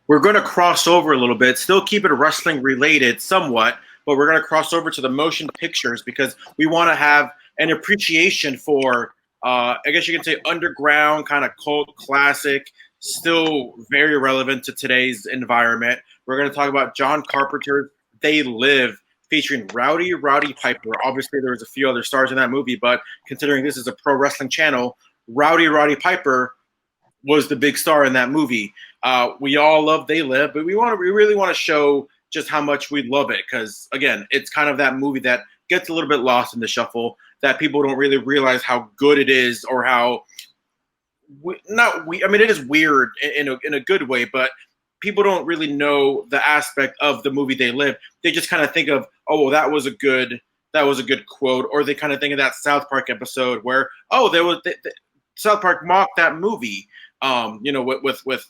we're going to cross over a little bit, still keep it wrestling related somewhat, but we're going to cross over to the motion pictures because we want to have an appreciation for, I guess you can say, underground kind of cult classic, still very relevant to today's environment. We're going to talk about John Carpenter's They Live, featuring Rowdy Piper. Obviously, there was a few other stars in that movie, but considering this is a pro wrestling channel, Rowdy Piper was the big star in that movie. We all love They Live, but we really want to show just how much we love it because, again, it's kind of that movie that gets a little bit lost in the shuffle, that people don't really realize how good it is or how it is weird in a good way, but people don't really know the aspect of the movie They Live. They just kind of think of, oh, well, that was a good quote, or they kind of think of that South Park episode where, oh, South Park mocked that movie, with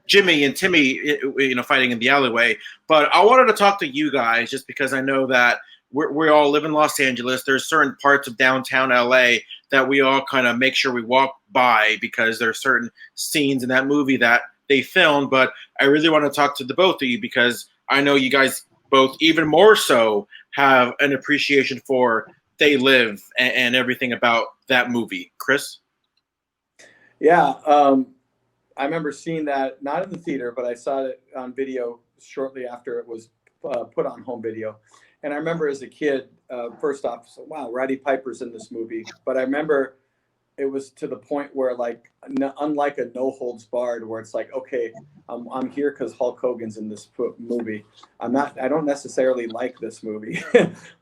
Jimmy and Timmy, fighting in the alleyway. But I wanted to talk to you guys just because I know that we all live in Los Angeles. There's certain parts of downtown LA that we all kind of make sure we walk by because there's certain scenes in that movie that they filmed. But I really want to talk to the both of you because I know you guys both even more so have an appreciation for They Live and everything about that movie. Kris? Yeah, I remember seeing that, not in the theater, but I saw it on video shortly after it was put on home video. And I remember as a kid, first off, so, wow, Roddy Piper's in this movie. But I remember it was to the point where, like, unlike a No Holds Barred, where it's like, okay, I'm here because Hulk Hogan's in this movie. I don't necessarily like this movie,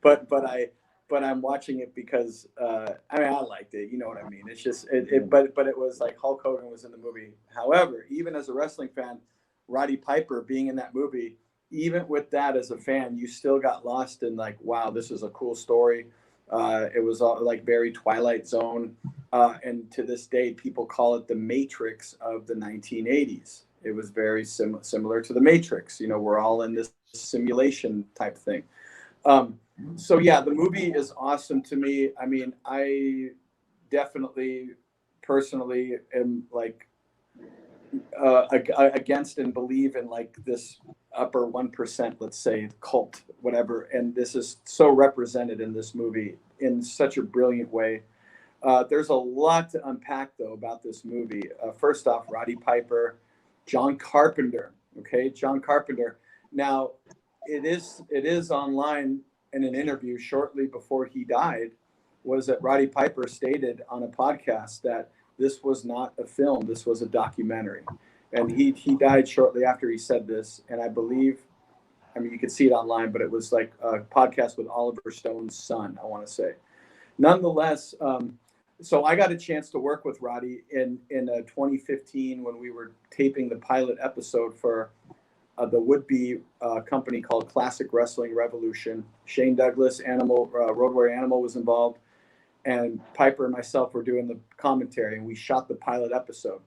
but I'm watching it because I liked it. You know what I mean? It's just but it was like Hulk Hogan was in the movie. However, even as a wrestling fan, Roddy Piper being in that movie, even with that as a fan, you still got lost in like, wow, this is a cool story. It was like very Twilight Zone. And to this day, people call it the Matrix of the 1980s. It was very similar to the Matrix. We're all in this simulation type thing. So yeah, the movie is awesome to me. I mean, I definitely personally am like against and believe in like this upper 1%, let's say, cult, whatever. And this is so represented in this movie in such a brilliant way. There's a lot to unpack though about this movie. First off, Roddy Piper, John Carpenter. Okay, John Carpenter. Now, it is online in an interview shortly before he died, was that Roddy Piper stated on a podcast that this was not a film, this was a documentary. And he died shortly after he said this. And I believe, I mean, you can see it online, but it was like a podcast with Oliver Stone's son, I want to say. Nonetheless, so I got a chance to work with Roddy in 2015 when we were taping the pilot episode for the would-be company called Classic Wrestling Revolution. Shane Douglas, Road Warrior Animal was involved, and Piper and myself were doing the commentary, and we shot the pilot episode.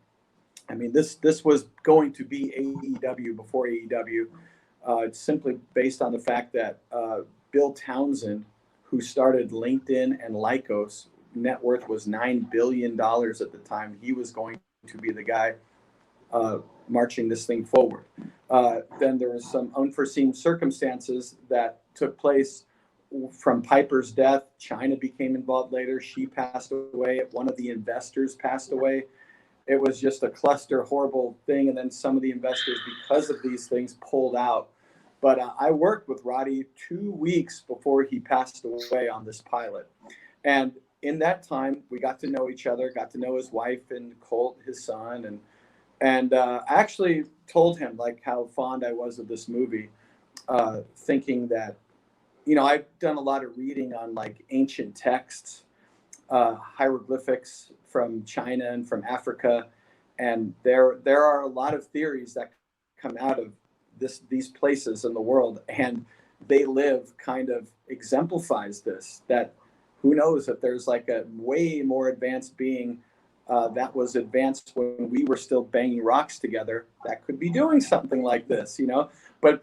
I mean, this was going to be AEW before AEW, simply based on the fact that Bill Townsend, who started LinkedIn and Lycos, net worth was $9 billion at the time. He was going to be the guy marching this thing forward. Then there was some unforeseen circumstances that took place from Piper's death. China became involved later. She passed away. One of the investors passed away. It was just a cluster, horrible thing. And then some of the investors, because of these things, pulled out. But I worked with Roddy 2 weeks before he passed away on this pilot. And in that time, we got to know each other, got to know his wife and Colt, his son. And I actually told him like how fond I was of this movie, thinking that, I've done a lot of reading on like ancient texts, hieroglyphics from China and from Africa. And there are a lot of theories that come out of these places in the world. And They Live kind of exemplifies this, that who knows if there's like a way more advanced being that was advanced when we were still banging rocks together that could be doing something like this, But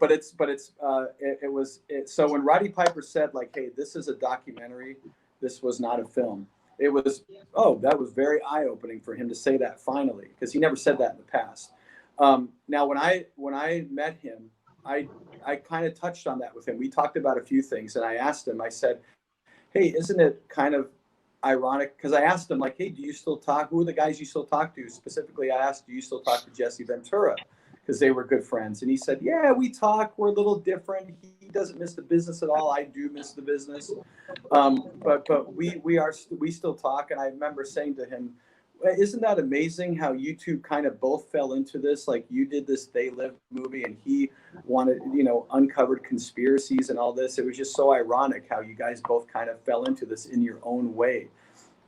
so when Roddy Piper said like, hey, this is a documentary, this was not a film. It was, that was very eye-opening for him to say that finally, because he never said that in the past. Now, when I met him, I kind of touched on that with him. We talked about a few things, and I asked him. I said, "Hey, isn't it kind of ironic?" Because I asked him, like, "Hey, do you still talk? Who are the guys you still talk to?" Specifically, I asked, "Do you still talk to Jesse Ventura?" Because they were good friends, and he said, "Yeah, we talk. We're a little different. He doesn't miss the business at all. I do miss the business, but we still talk." And I remember saying to him, "Isn't that amazing how you two kind of both fell into this? Like you did this They Live movie, and he wanted, uncovered conspiracies and all this. It was just so ironic how you guys both kind of fell into this in your own way."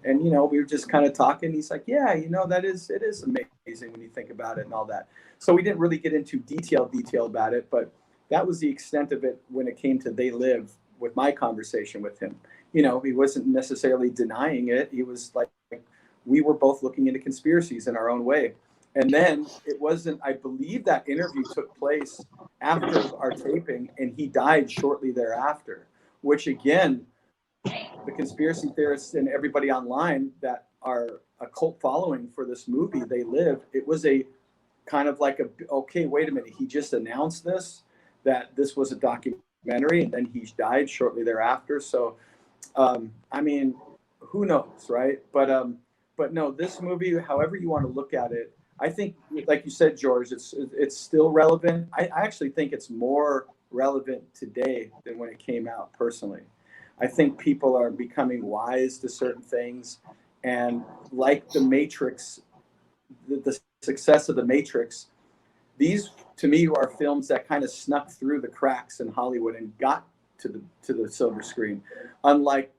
And we were just kind of talking. He's like, "Yeah, it is amazing when you think about it and all that." So we didn't really get into detail about it, but that was the extent of it when it came to They Live with my conversation with him. He wasn't necessarily denying it. He was like, we were both looking into conspiracies in our own way. And then it wasn't, I believe that interview took place after our taping, and he died shortly thereafter, which again, the conspiracy theorists and everybody online that are a cult following for this movie, They Live, it was a kind of like okay, wait a minute, he just announced that this was a documentary, and then he died shortly thereafter. So, I mean, who knows, right? But no, this movie, however you want to look at it, I think, like you said, George, it's still relevant. I actually think it's more relevant today than when it came out, personally. I think people are becoming wise to certain things, and like The Matrix, the success of The Matrix, these to me are films that kind of snuck through the cracks in Hollywood and got to the silver screen, unlike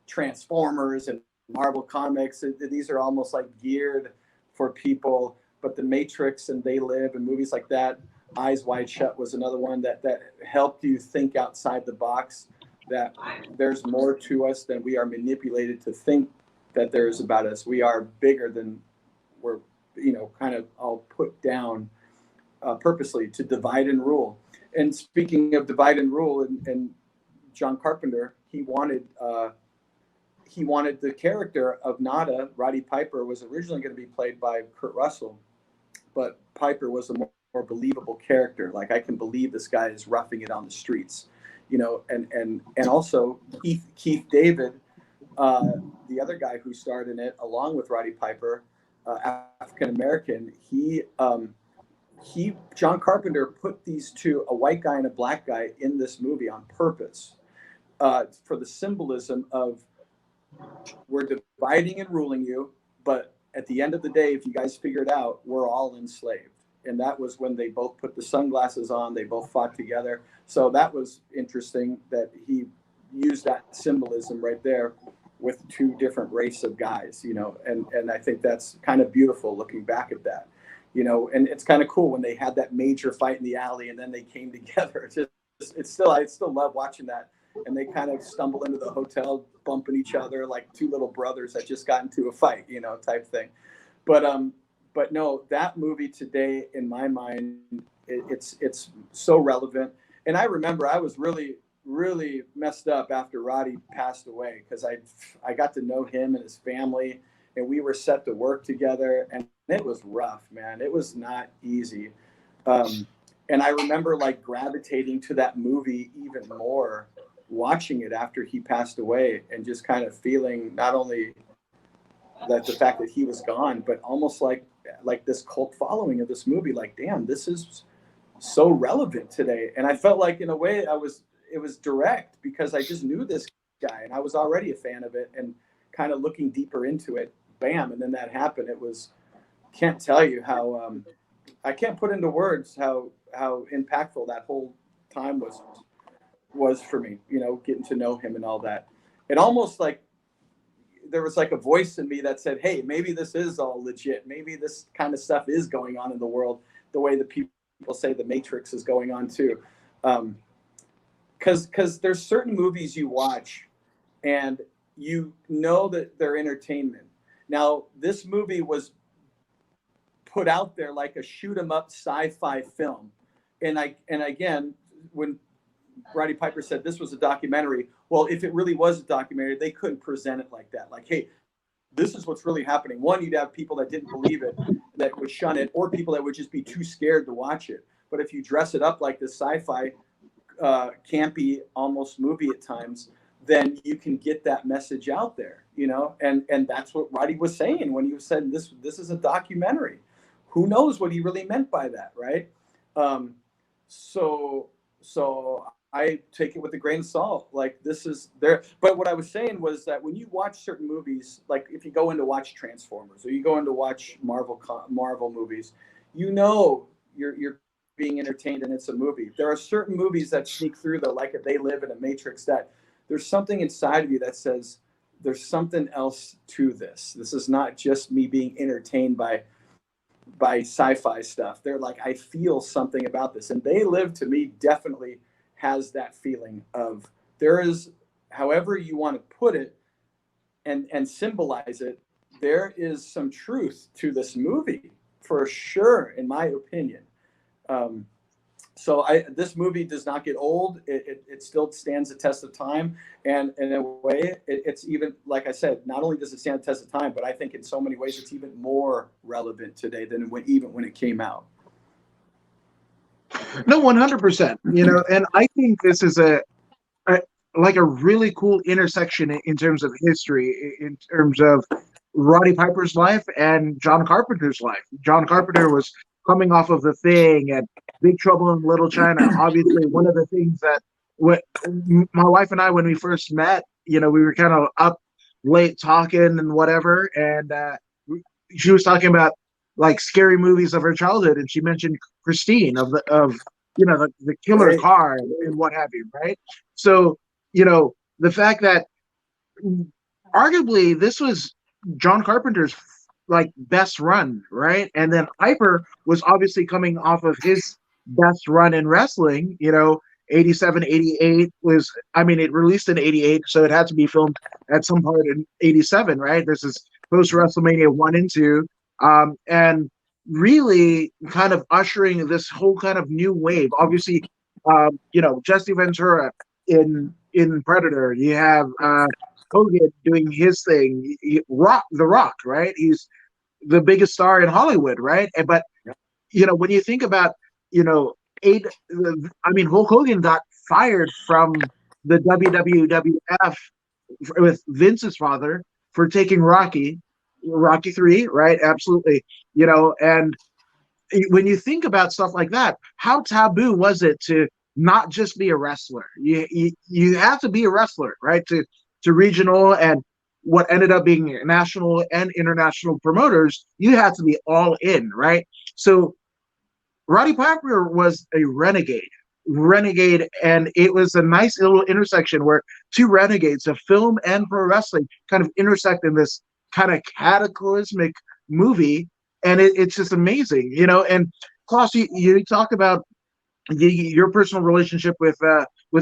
Transformers and Marvel Comics. These are almost like geared for people, but The Matrix and They Live and movies like that, Eyes Wide Shut was another one that helped you think outside the box, that there's more to us than we are manipulated to think that there is about us. We are bigger than we're, kind of all put down purposely to divide and rule. And speaking of divide and rule, and John Carpenter, he wanted the character of Nada, Roddy Piper, was originally going to be played by Kurt Russell, but Piper was a more believable character. Like, I can believe this guy is roughing it on the streets, and also Keith David, the other guy who starred in it along with Roddy Piper, African American. John Carpenter put these two, a white guy and a black guy, in this movie on purpose, for the symbolism of, we're dividing and ruling you, but at the end of the day, if you guys figure it out, we're all enslaved. And that was when they both put the sunglasses on. They both fought together. So that was interesting that he used that symbolism right there with two different race of guys, and I think that's kind of beautiful looking back at that, and it's kind of cool when they had that major fight in the alley and then they came together. I still love watching that. And they kind of stumble into the hotel, bumping each other like two little brothers that just got into a fight, type thing. But no, that movie today, in my mind, it's so relevant. And I remember I was really messed up after Roddy passed away, because I got to know him and his family, and we were set to work together, and it was rough, man. It was not easy. And I remember like gravitating to that movie even more, watching it after he passed away, and just kind of feeling not only that the fact that he was gone, but almost like this cult following of this movie. Like, damn, this is so relevant today. And I felt like, in a way, it was direct, because I just knew this guy and I was already a fan of it, and kind of looking deeper into it, bam, and then that happened. It was, can't tell you how I can't put into words how impactful that whole time was for me, getting to know him and all that. It almost like there was like a voice in me that said, hey, maybe this is all legit. Maybe this kind of stuff is going on in the world, the way the people say The Matrix is going on too. Because there's certain movies you watch and that they're entertainment. Now, this movie was put out there like a shoot 'em up sci-fi film. And again, when Roddy Piper said this was a documentary, well, if it really was a documentary, they couldn't present it like that. Like, hey, this is what's really happening. One, you'd have people that didn't believe it. And that would shun it, or people that would just be too scared to watch it. But if you dress it up like this sci-fi, campy almost movie at times, then you can get that message out there, you know. And that's what Roddy was saying when he was saying this is a documentary. Who knows what he really meant by that, right? So I take it with a grain of salt. Like, this is there. But what I was saying was that when you watch certain movies, like if you go in to watch Transformers or you go in to watch Marvel movies, you know you're being entertained and it's a movie. There are certain movies that sneak through, though, like They Live in a Matrix, that there's something inside of you that says there's something else to this. This is not just me being entertained by sci-fi stuff. They're like, I feel something about this. And They Live, to me, definitely has that feeling of, there is, however you want to put it and symbolize it, there is some truth to this movie for sure, in my opinion. So this movie does not get old. It still stands the test of time. And in a way, it's even, like I said, not only does it stand the test of time, but I think in so many ways it's even more relevant today than even when it came out. No, 100%. You know, and I think this is a really cool intersection in terms of history, in terms of Roddy Piper's life and John Carpenter's life. John Carpenter was coming off of The Thing and Big Trouble in Little China. Obviously, one of the things that my wife and I, when we first met, you know, we were kind of up late talking and whatever, and she was talking about like scary movies of her childhood, and she mentioned Christine of you know, the killer Right. car and what have you, right? So, you know, the fact that arguably this was John Carpenter's like best run, right? And then Piper was obviously coming off of his best run in wrestling, you know, 87, 88 was, I mean, it released in 88, so it had to be filmed at some part in 87, right? This is post WrestleMania 1 and 2. And really kind of ushering this whole kind of new wave. Obviously, you know, Jesse Ventura in Predator. You have Hogan doing his thing. The Rock, right? He's the biggest star in Hollywood, right? But you know, when you think about, you know, Hulk Hogan got fired from the WWF with Vince's father for taking Rocky 3, right? Absolutely. You know, and when you think about stuff like that, how taboo was it to not just be a wrestler? You have to be a wrestler, right? To regional and what ended up being national and international promoters, you had to be all in, right? So Roddy Piper was a renegade, and it was a nice little intersection where two renegades of film and pro wrestling kind of intersect in this kind of cataclysmic movie, and it's just amazing, you know. And Kloss, you talk about your personal relationship with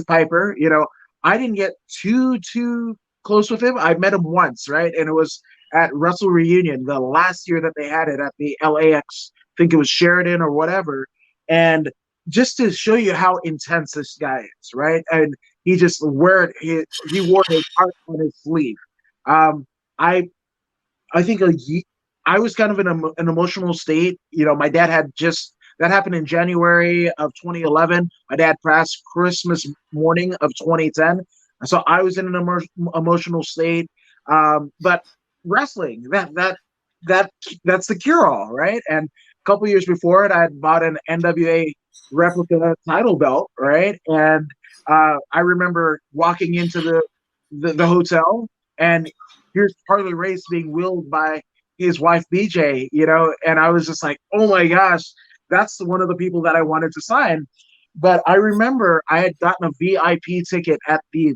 Piper. You know, I didn't get too close with him. I met him once, right, and it was at Wrestle Reunion, the last year that they had it at the LAX. I think it was Sheridan or whatever, and just to show you how intense this guy is, right? And he just wore his heart on his sleeve. I think I was kind of in an emotional state. You know, my dad had just, that happened in January of 2011. My dad passed Christmas morning of 2010. So I was in an emotional state. But wrestling, that's the cure-all, right? And a couple years before it, I had bought an NWA replica title belt, right? And I remember walking into the hotel, and here's Harley Race being wheeled by his wife BJ, you know, and I was just like, oh my gosh, that's one of the people that I wanted to sign. But I remember I had gotten a VIP ticket at the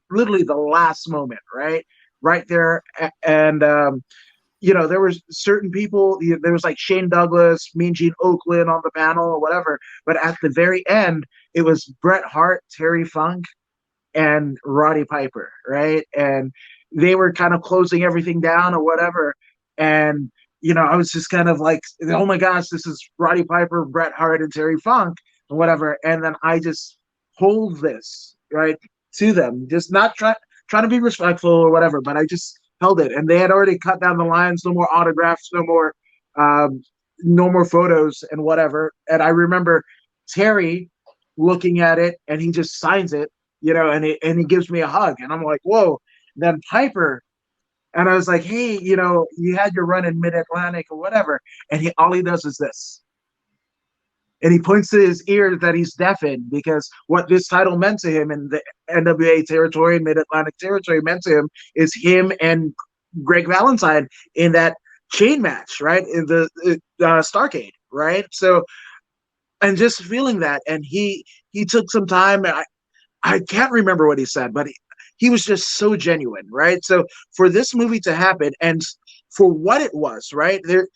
literally the last moment, right there, and you know, there was certain people. There was like Shane Douglas, Mean Gene Oakland on the panel or whatever. But at the very end, it was Bret Hart, Terry Funk, and Roddy Piper, right? And they were kind of closing everything down or whatever. And, you know, I was just kind of like, oh my gosh, this is Roddy Piper, Bret Hart, and Terry Funk and whatever. And then I just hold this, right, to them, just not trying to be respectful or whatever, but I just held it. And they had already cut down the lines, no more autographs, no more no more photos and whatever. And I remember Terry looking at it and he just signs it, and he gives me a hug. And I'm like, whoa. And then Piper, and I was like, hey, you had your run in Mid Atlantic or whatever. And all he does is this. And he points to his ear that he's deafened because what this title meant to him in the NWA territory, Mid Atlantic territory, meant to him is him and Greg Valentine in that chain match, right? In the Starcade, right? So, and just feeling that, and he took some time. I can't remember what he said, but he was just so genuine, right? So for this movie to happen, and for what it was, right? There,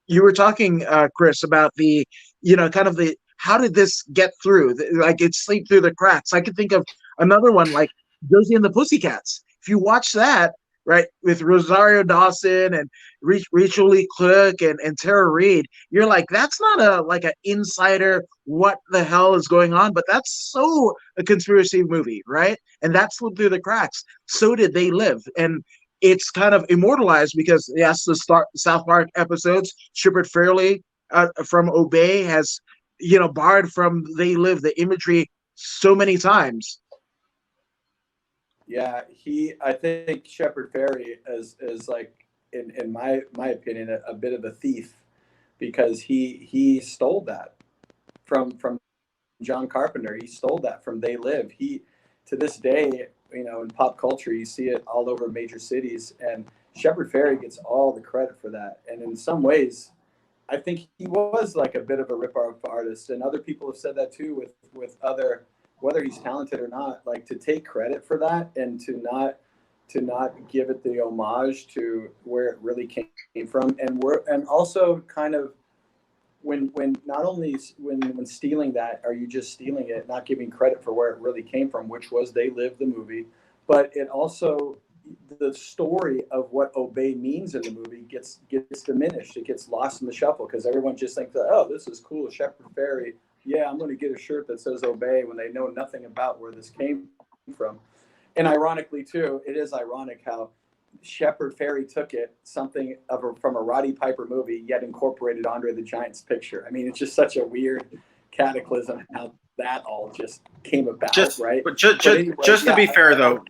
you were talking, Kris, about the, kind of the, how did this get through? Like it slipped through the cracks. I could think of another one like Josie and the Pussycats. If you watch that, right, with Rosario Dawson and Rachel Lee Cook and Tara Reid, you're like, that's not like an insider, what the hell is going on? But that's so a conspiracy movie, right? And that slipped through the cracks. So did They Live. And it's kind of immortalized because, yes, the South Park episodes, Shepard Fairey from Obey has, borrowed from They Live, the imagery so many times. Yeah, I think Shepard Fairey is like, in my opinion, a bit of a thief, because he stole that from John Carpenter. He stole that from They Live. He, to this day, in pop culture, you see it all over major cities, and Shepard Fairey gets all the credit for that. And in some ways, I think he was like a bit of a rip-off artist, and other people have said that too with other, whether he's talented or not, like to take credit for that and to not give it the homage to where it really came from, and also kind of when not only when stealing that, are you just stealing it, not giving credit for where it really came from, which was They Live, the movie, but it also, the story of what Obey means in the movie gets diminished. It gets lost in the shuffle because everyone just thinks that, oh, this is cool, Shepard Fairey. Yeah, I'm going to get a shirt that says Obey, when they know nothing about where this came from. And ironically, too, it is ironic how Shepard Fairey took it, something from a Roddy Piper movie, yet incorporated Andre the Giant's picture. I mean, it's just such a weird cataclysm how that all just came about, right? But to be fair, though,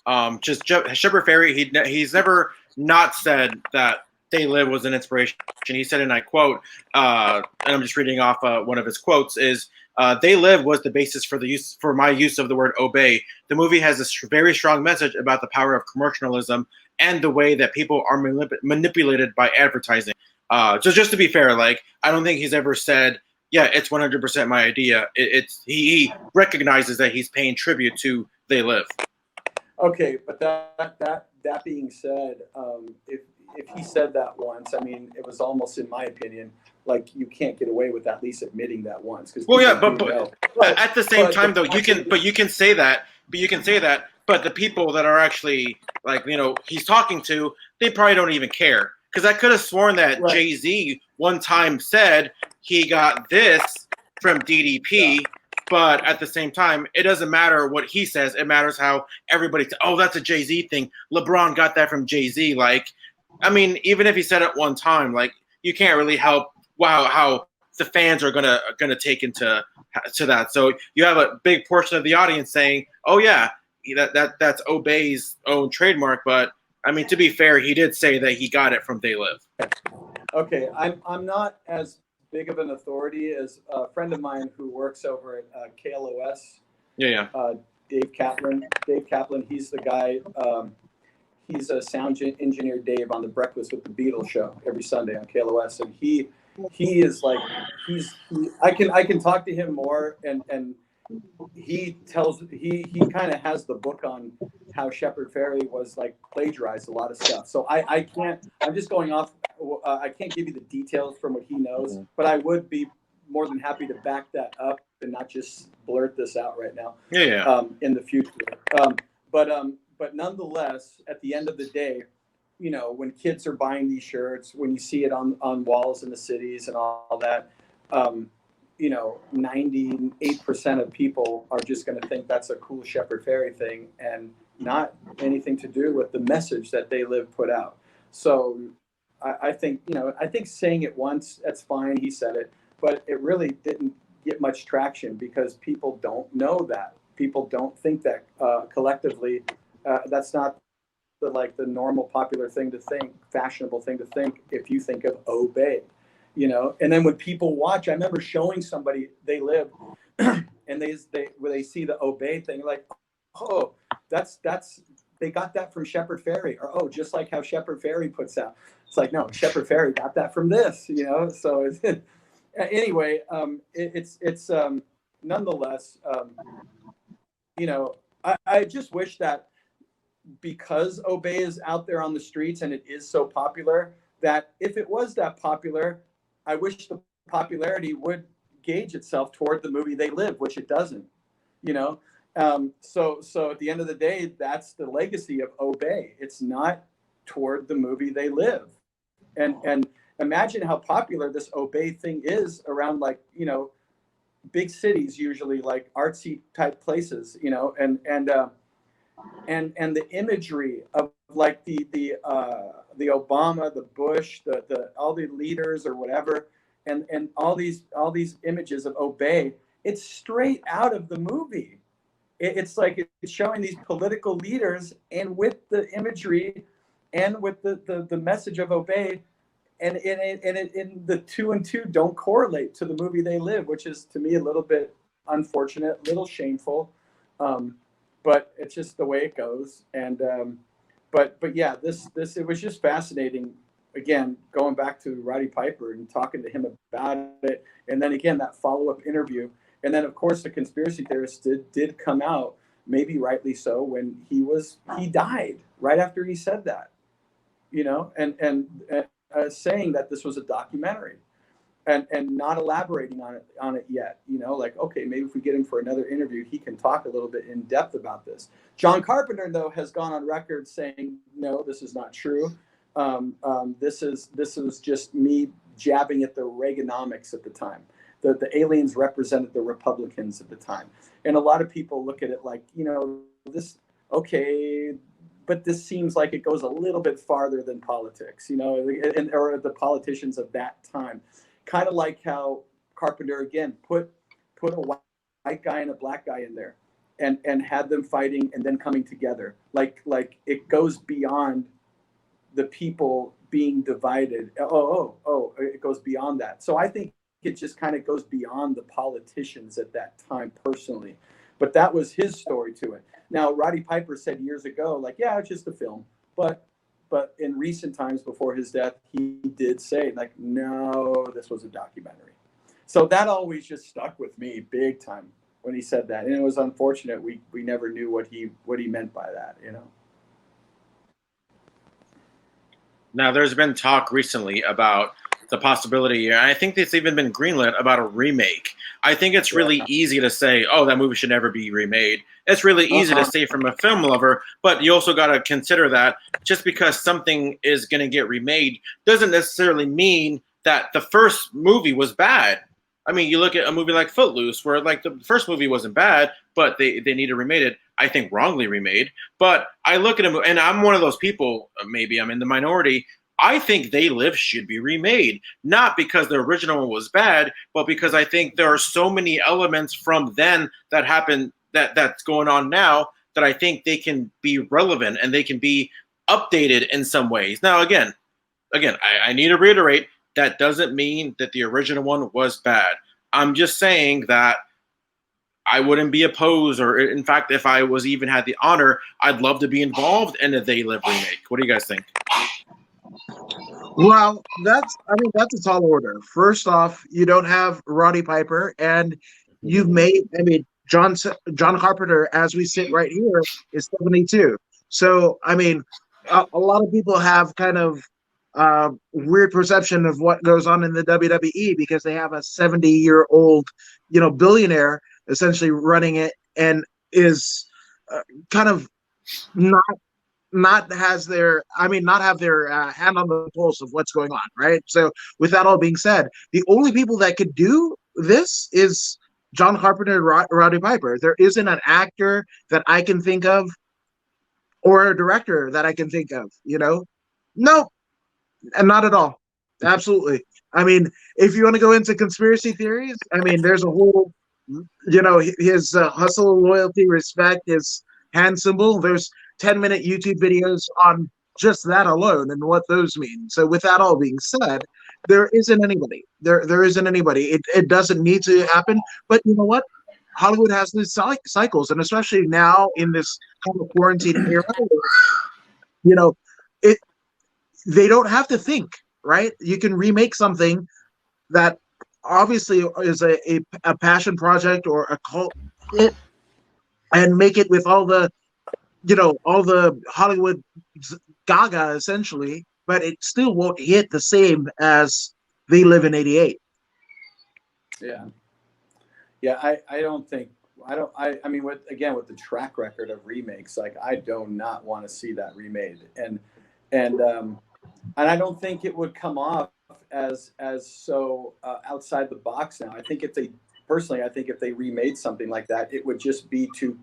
Shepard Fairey, he's never not said that They Live was an inspiration. He said, and I quote, and I'm just reading off one of his quotes, is They Live was the basis for my use of the word obey. The movie has a very strong message about the power of commercialism and the way that people are manipulated by advertising. Just to be fair, like, I don't think he's ever said, yeah, it's 100% my idea. He recognizes that he's paying tribute to They Live. Okay, but that being said, if he said that once, I mean, it was almost, in my opinion, like you can't get away with at least admitting that once. Well, yeah, but at the same time, though, you can say that, but the people that are actually, like, he's talking to, they probably don't even care. Because I could have sworn that right. Jay-Z one time said he got this from DDP, but at the same time, it doesn't matter what he says. It matters how everybody says, oh, that's a Jay-Z thing. LeBron got that from Jay-Z. Like, I mean, even if he said it one time, like, you can't really help how the fans are gonna take into that. So you have a big portion of the audience saying, oh yeah, that's Obey's own trademark, but I mean, to be fair, he did say that he got it from They Live. Okay, I'm not as big of an authority as a friend of mine who works over at KLOS. Yeah. Dave Kaplan. He's the guy. He's a sound engineer, Dave, on the Breakfast with the Beatles show every Sunday on KLOS, and he is like I can talk to him more, and he kind of has the book on how Shepard Fairey was like plagiarized a lot of stuff. So I can't. I'm just going off. I can't give you the details from what he knows, but I would be more than happy to back that up and not just blurt this out right now. Yeah. In the future, but nonetheless, at the end of the day, when kids are buying these shirts, when you see it on walls in the cities and all that, 98% of people are just going to think that's a cool Shepard Fairey thing and not anything to do with the message that They Live put out. So I think, I think saying it once, that's fine. He said it, but it really didn't get much traction because people don't know that. People don't think that collectively. That's not the normal popular thing to think, fashionable thing to think if you think of obey, And then when people watch, I remember showing somebody They Live, and when they see the obey thing, like, oh, that's they got that from Shepard Fairey, or oh, just like how Shepard Fairey puts out. It's like, no, Shepard Fairey got that from this, So anyway, it's nonetheless, I just wish that because Obey is out there on the streets and it is so popular, that if it was that popular, I wish the popularity would gauge itself toward the movie They Live, which it doesn't, So at the end of the day, that's the legacy of Obey. It's not toward the movie They Live. And imagine how popular this Obey thing is around, like, big cities, usually like artsy type places, and the imagery of like the Obama, the Bush, the all the leaders or whatever, and all these images of Obey, it's straight out of the movie. It's like it's showing these political leaders, and with the imagery and with the message of Obey, and in the two and two don't correlate to the movie They Live, which is to me a little bit unfortunate, a little shameful. But it's just the way it goes. And but yeah, this it was just fascinating. Again, going back to Roddy Piper and talking to him about it, and then again that follow-up interview, and then of course the conspiracy theorist did come out, maybe rightly so, when he died right after he said that, and saying that this was a documentary. And not elaborating on it yet, like, okay, maybe if we get him for another interview, he can talk a little bit in depth about this. John Carpenter, though, has gone on record saying, no, this is not true. This is just me jabbing at the Reaganomics at the time. The aliens represented the Republicans at the time, and a lot of people look at it like, this, okay, but this seems like it goes a little bit farther than politics, or the politicians of that time. Kind of like how Carpenter, again, put a white guy and a black guy in there and had them fighting and then coming together. Like it goes beyond the people being divided. It goes beyond that. So I think it just kind of goes beyond the politicians at that time personally. But that was his story to it. Now, Roddy Piper said years ago, like, yeah, it's just a film. But in recent times before his death, he did say, like, no, this was a documentary. So that always just stuck with me big time when he said that. And it was unfortunate we never knew what he meant by that, Now, there's been talk recently about the possibility, and I think it's even been greenlit, about a remake. I think it's really easy to say, oh, that movie should never be remade. It's really easy to say from a film lover, but you also got to consider that just because something is going to get remade doesn't necessarily mean that the first movie was bad. I mean, you look at a movie like Footloose, where like the first movie wasn't bad, but they need to remade it. I think wrongly remade. But I look at a movie, and I'm one of those people, maybe I'm in the minority, I think They Live should be remade, not because the original one was bad, but because I think there are so many elements from then that happened that's going on now that I think they can be relevant and they can be updated in some ways. Now, again, I need to reiterate, that doesn't mean that the original one was bad. I'm just saying that I wouldn't be opposed, or in fact, if I was even had the honor, I'd love to be involved in a They Live remake. What do you guys think? Well, that's a tall order. First off, you don't have Roddy Piper, and you've made, John Carpenter, as we sit right here, is 72. So, a lot of people have kind of weird perception of what goes on in the WWE because they have a 70-year-old, billionaire essentially running it, and is kind of not have their hand on the pulse of what's going on, right? So with that all being said, the only people that could do this is John Carpenter and Roddy Piper. There isn't an actor that I can think of or a director that I can think of, Nope. And not at all. Absolutely. I mean, if you want to go into conspiracy theories, I mean, there's a whole, his hustle, loyalty, respect, his hand symbol. There's 10-minute YouTube videos on just that alone and what those mean. So, with that all being said, there isn't anybody. There isn't anybody. It doesn't need to happen. But you know what? Hollywood has these cycles, and especially now in this kind of quarantine era, you know, it they don't have to think, right? You can remake something that obviously is a passion project or a cult hit and make it with all the Hollywood gaga essentially, but it still won't hit the same as They Live in 88. Yeah. Yeah, I don't think I mean with the track record of remakes, like I do not want to see that remade. And I don't think it would come off as so outside the box now. I think if they remade something like that, it would just be too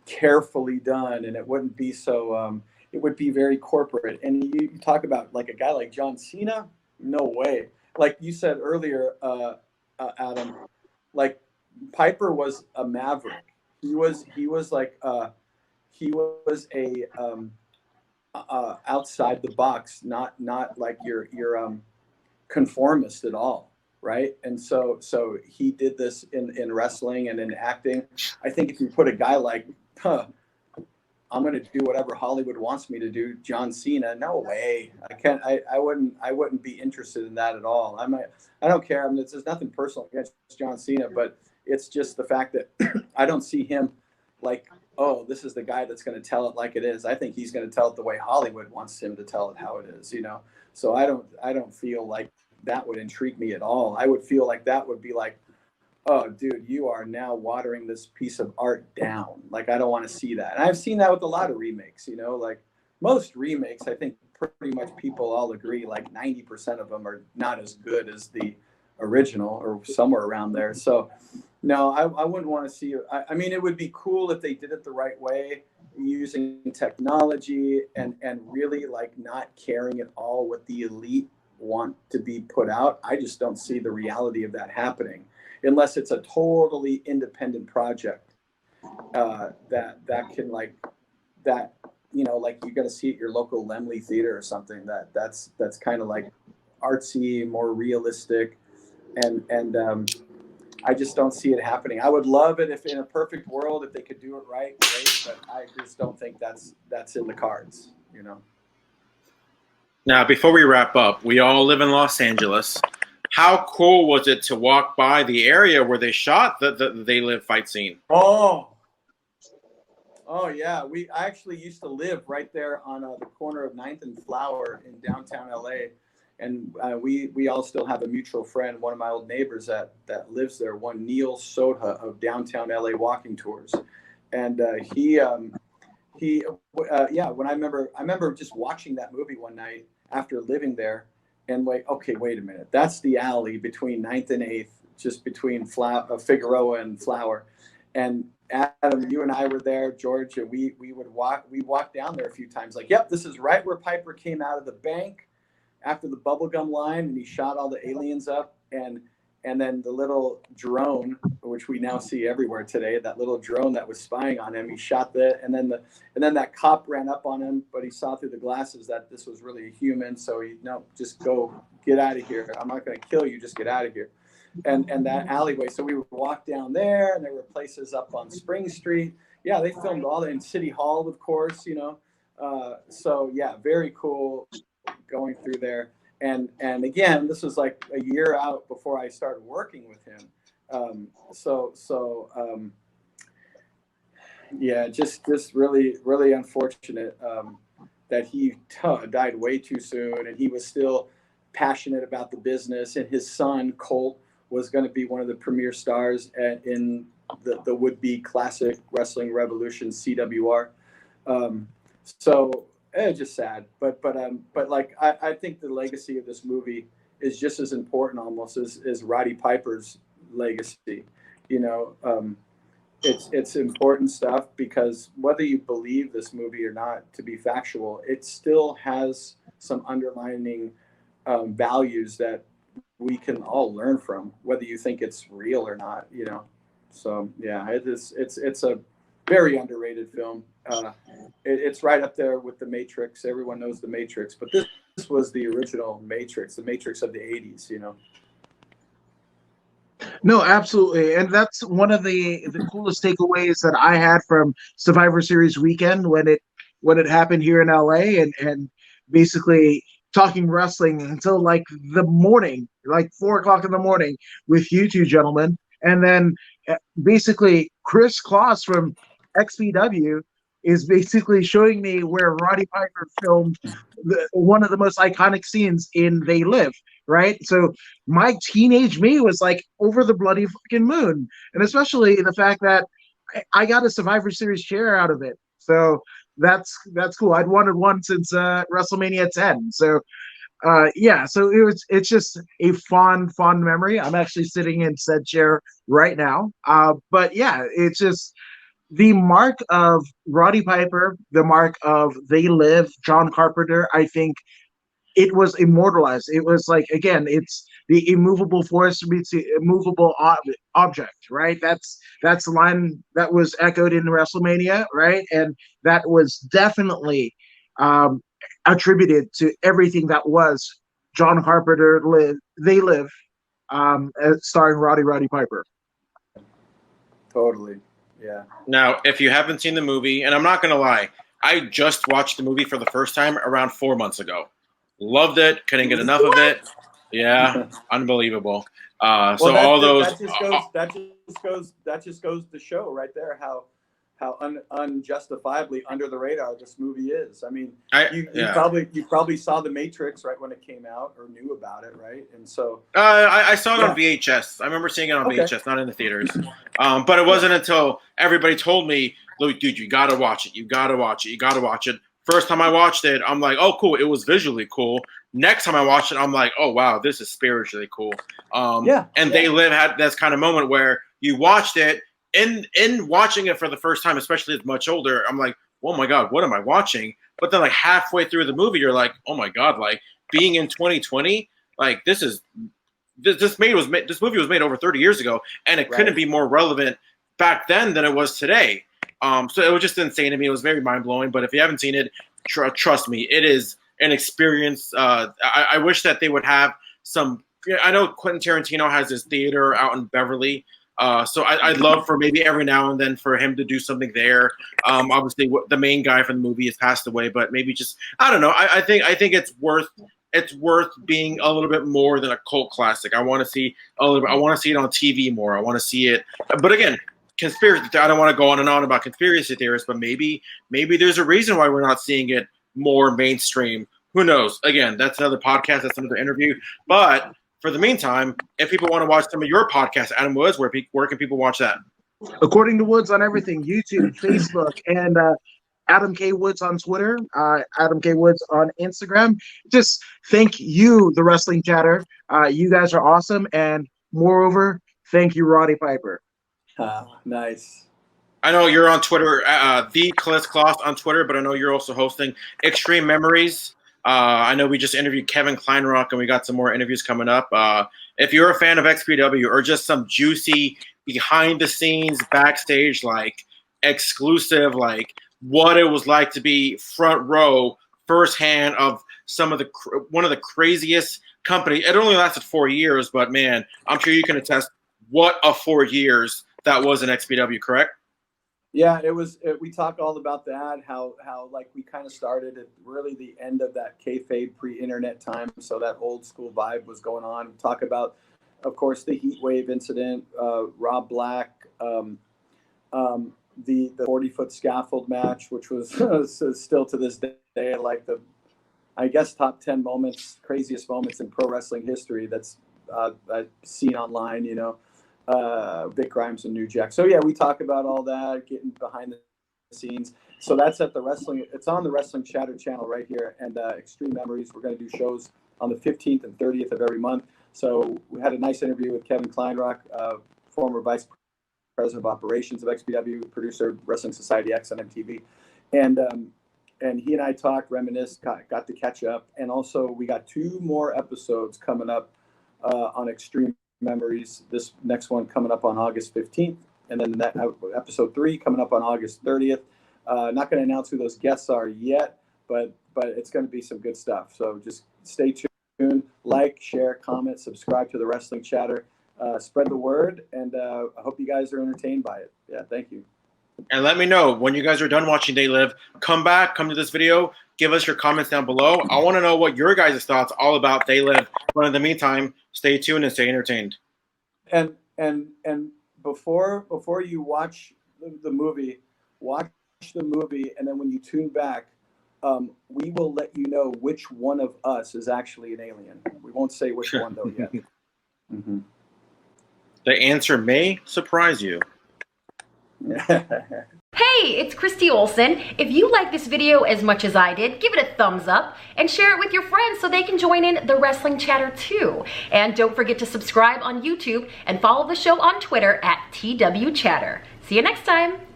carefully done, and it wouldn't be so. It would be very corporate. And you talk about like a guy like John Cena, no way. Like you said earlier, Adam, like Piper was a maverick. He was like he was a outside the box, not like your conformist at all, right? And so he did this in wrestling and in acting. I think if you put a guy like, I'm going to do whatever Hollywood wants me to do, John Cena, no way. I can't. I wouldn't be interested in that at all. I don't care. I mean, there's nothing personal against John Cena, but it's just the fact that I don't see him like, oh, this is the guy that's going to tell it like it is. I think he's going to tell it the way Hollywood wants him to tell it how it is, So I don't feel like that would intrigue me at all. I would feel like that would be like, oh, dude, you are now watering this piece of art down. Like, I don't want to see that. And I've seen that with a lot of remakes, like most remakes, I think pretty much people all agree, like 90% of them are not as good as the original or somewhere around there. So no, I wouldn't want to see it. I mean, it would be cool if they did it the right way, using technology and really like not caring at all what the elite want to be put out. I just don't see the reality of that happening unless it's a totally independent project that can like that, like you're going to see at your local Lemley theater or something that's kind of like artsy, more realistic. And I just don't see it happening. I would love it if in a perfect world, if they could do it right, great, but I just don't think that's in the cards, Now, before we wrap up, we all live in Los Angeles. How cool was it to walk by the area where they shot the They Live fight scene? Oh yeah. I actually used to live right there on the corner of 9th and Flower in downtown LA. And we all still have a mutual friend, one of my old neighbors that lives there, one Neil Sodha of Downtown LA Walking Tours. And when I remember just watching that movie one night after living there and like, okay, wait a minute. That's the alley between 9th and 8th, just between Figueroa and Flower. And Adam, you and I were there, George, and we walked down there a few times like, yep, this is right where Piper came out of the bank after the bubblegum line and he shot all the aliens up and then the little drone, which we now see everywhere today, that little drone that was spying on him, he shot and then that cop ran up on him, but he saw through the glasses that this was really a human. So just go, get out of here. I'm not going to kill you. Just get out of here. And that alleyway. So we would walk down there and there were places up on Spring Street. Yeah. They filmed all that in City Hall, of course, so yeah, very cool going through there. And again, this was like a year out before I started working with him. Yeah, just really, really unfortunate that he died way too soon, and he was still passionate about the business. And his son Colt was going to be one of the premier stars in the would-be classic wrestling revolution CWR. So it's just sad, but like I think the legacy of this movie is just as important almost as Roddy Piper's legacy. It's important stuff because whether you believe this movie or not to be factual, it still has some underlining values that we can all learn from, whether you think it's real or not. So yeah, it's a very underrated film. It's right up there with The Matrix. Everyone knows The Matrix, but this was the original Matrix, the Matrix of the 80s. No, absolutely, and that's one of the coolest takeaways that I had from Survivor Series weekend when it happened here in LA, and basically talking wrestling until like the morning, like 4 o'clock in the morning, with you two gentlemen, and then basically Chris Kloss from XPW is basically showing me where Roddy Piper filmed one of the most iconic scenes in They Live, right? So my teenage me was like over the bloody fucking moon, and especially the fact that I got a Survivor Series chair out of it. So that's cool. I'd wanted one since WrestleMania 10. So yeah, so it's just a fond memory. I'm actually sitting in said chair right now. But yeah, it's just the mark of Roddy Piper, the mark of They Live, John Carpenter. I think it was immortalized. It was like, again, it's the immovable force meets the immovable object, right? That's the line that was echoed in WrestleMania, right? And that was definitely attributed to everything that was John Carpenter live. They Live, starring Roddy Piper. Totally. Yeah. Now, if you haven't seen the movie, and I'm not going to lie, I just watched the movie for the first time around 4 months ago. Loved it. Couldn't get enough of it. Yeah, unbelievable. So all those that just goes to show right there how unjustifiably under the radar this movie is. I mean, you probably saw The Matrix right when it came out or knew about it, right? And so I saw it on VHS. I remember seeing it on VHS, not in the theaters. But it wasn't until everybody told me, "Look, dude, you gotta watch it. You gotta watch it. You gotta watch it." First time I watched it, I'm like, "Oh, cool! It was visually cool." Next time I watched it, I'm like, "Oh, wow, this is spiritually cool." They Live had this kind of moment where you watched it. In watching it for the first time, especially as much older, I'm like, oh my God, what am I watching? But then like halfway through the movie, you're like, oh my God, like being in 2020, like this movie was made over 30 years ago, and it couldn't be more relevant back then than it was today. So it was just insane to me. It was very mind blowing. But if you haven't seen it, trust me, it is an experience. I wish that they would have some. I know Quentin Tarantino has his theater out in Beverly. So I'd love for maybe every now and then for him to do something there. Obviously, the main guy from the movie has passed away, but maybe just I don't know. I think it's worth being a little bit more than a cult classic. I want to see a little bit. I want to see it on TV more. I want to see it. But again, conspiracy. I don't want to go on and on about conspiracy theorists, but maybe there's a reason why we're not seeing it more mainstream. Who knows? Again, that's another podcast. That's another interview. But for the meantime, if people want to watch some of your podcasts, Adam Woods, where can people watch that? According to Woods on everything, YouTube, Facebook, and Adam K. Woods on Twitter, Adam K. Woods on Instagram. Just thank you, the Wrestling Chatter. You guys are awesome. And moreover, thank you, Roddy Piper. Nice. I know you're on Twitter, the Kloss on Twitter, but I know you're also hosting Extreme Memories. I know we just interviewed Kevin Kleinrock, and we got some more interviews coming up. If you're a fan of XPW or just some juicy behind-the-scenes, backstage, like exclusive, like what it was like to be front row, firsthand of one of the craziest companies. It only lasted 4 years, but man, I'm sure you can attest what a 4 years that was in XPW, correct? Yeah, it was. We talk all about that. How like we kind of started at really the end of that kayfabe pre-internet time, so that old school vibe was going on. We talk about, of course, the Heat Wave incident, Rob Black, the 40-foot scaffold match, which was still to this day like the, I guess, top 10 craziest moments in pro wrestling history. That's I've seen online, Vic Grimes and New Jack. So yeah, we talk about all that, getting behind the scenes. So that's at it's on the Wrestling Chatter channel right here, and Extreme Memories. We're going to do shows on the 15th and 30th of every month. So we had a nice interview with Kevin Kleinrock, former vice president of operations of XPW, producer Wrestling Society X on MTV, and and he and I talked, reminisced, got to catch up, and also we got 2 more episodes coming up on Extreme Memories. This next one coming up on August 15th, and then that episode 3 coming up on August 30th. Not going to announce who those guests are yet, but it's going to be some good stuff. So just stay tuned, like, share, comment, subscribe to the Wrestling Chatter, spread the word, and I hope you guys are entertained by it. Yeah, thank you. And let me know when you guys are done watching They Live. Come back, come to this video, give us your comments down below. I want to know what your guys' thoughts all about They Live. But in the meantime, stay tuned and stay entertained. And before you watch the movie, watch the movie, and then when you tune back, we will let you know which one of us is actually an alien. We won't say which one though yet. Mm-hmm. The answer may surprise you. Hey, it's Christy Olson. If you like this video as much as I did, give it a thumbs up and share it with your friends so they can join in the Wrestling Chatter too. And don't forget to subscribe on YouTube and follow the show on Twitter at TW Chatter. See you next time.